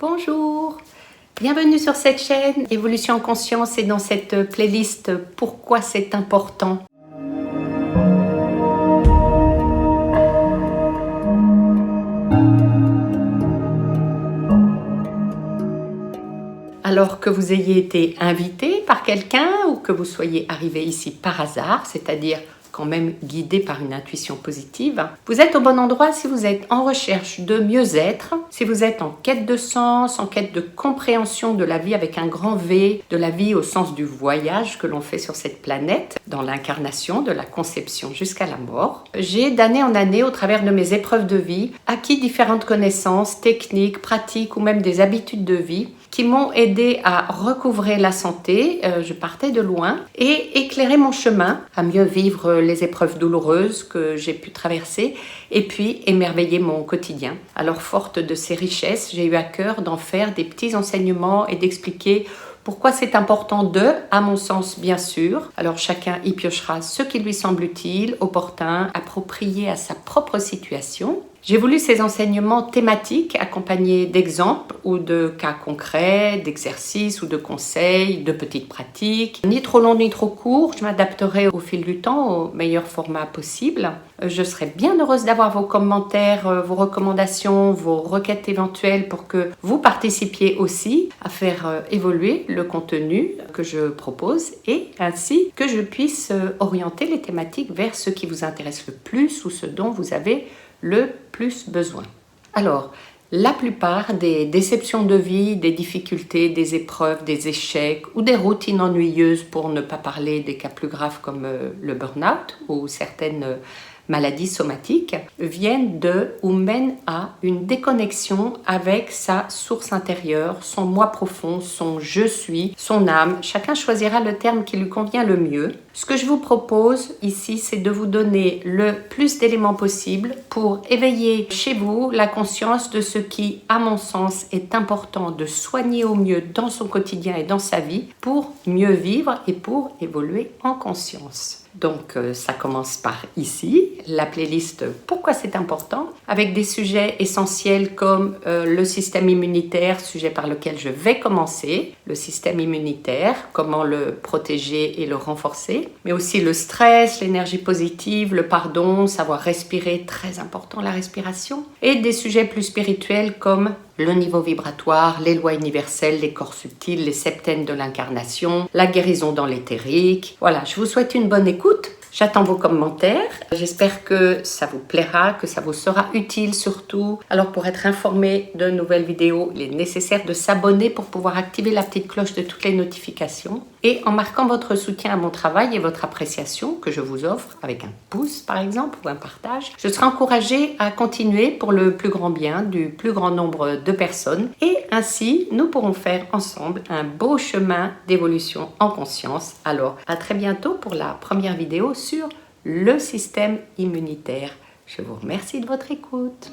Bonjour, bienvenue sur cette chaîne Évolution en conscience et dans cette playlist Pourquoi c'est important. Alors que vous ayez été invité par quelqu'un ou que vous soyez arrivé ici par hasard, c'est-à-dire quand même guidé par une intuition positive, vous êtes au bon endroit si vous êtes en recherche de mieux-être, si vous êtes en quête de sens, en quête de compréhension de la vie avec un grand V, de la vie au sens du voyage que l'on fait sur cette planète, dans l'incarnation, de la conception jusqu'à la mort. J'ai d'année en année, au travers de mes épreuves de vie, acquis différentes connaissances, techniques, pratiques ou même des habitudes de vie qui m'ont aidé à recouvrer la santé, je partais de loin, et éclairer mon chemin à mieux vivre les épreuves douloureuses que j'ai pu traverser, et puis émerveiller mon quotidien. Alors forte de ces richesses, j'ai eu à cœur d'en faire des petits enseignements et d'expliquer pourquoi c'est important à mon sens bien sûr. Alors chacun y piochera ce qui lui semble utile, opportun, approprié à sa propre situation. J'ai voulu ces enseignements thématiques accompagnés d'exemples ou de cas concrets, d'exercices ou de conseils, de petites pratiques. Ni trop long ni trop court, je m'adapterai au fil du temps au meilleur format possible. Je serai bien heureuse d'avoir vos commentaires, vos recommandations, vos requêtes éventuelles pour que vous participiez aussi à faire évoluer le contenu que je propose et ainsi que je puisse orienter les thématiques vers ce qui vous intéresse le plus ou ce dont vous avez le plus besoin. Alors, la plupart des déceptions de vie, des difficultés, des épreuves, des échecs ou des routines ennuyeuses, pour ne pas parler des cas plus graves comme le burn-out ou certaines maladies somatiques, viennent de ou mènent à une déconnexion avec sa source intérieure, son moi profond, son je suis, son âme. Chacun choisira le terme qui lui convient le mieux. Ce que je vous propose ici, c'est de vous donner le plus d'éléments possible pour éveiller chez vous la conscience de ce qui, à mon sens, est important de soigner au mieux dans son quotidien et dans sa vie pour mieux vivre et pour évoluer en conscience. Donc ça commence par ici, la playlist Pourquoi c'est important, avec des sujets essentiels comme le système immunitaire, sujet par lequel je vais commencer, le système immunitaire, comment le protéger et le renforcer, mais aussi le stress, l'énergie positive, le pardon, savoir respirer, très important la respiration, et des sujets plus spirituels comme le niveau vibratoire, les lois universelles, les corps subtils, les septaines de l'incarnation, la guérison dans l'éthérique. Voilà, je vous souhaite une bonne écoute. J'attends vos commentaires. J'espère que ça vous plaira, que ça vous sera utile surtout. Alors pour être informé de nouvelles vidéos, il est nécessaire de s'abonner pour pouvoir activer la petite cloche de toutes les notifications. Et en marquant votre soutien à mon travail et votre appréciation que je vous offre avec un pouce par exemple ou un partage, je serai encouragée à continuer pour le plus grand bien du plus grand nombre de personnes. Et ainsi, nous pourrons faire ensemble un beau chemin d'évolution en conscience. Alors à très bientôt pour la première vidéo sur le système immunitaire. Je vous remercie de votre écoute.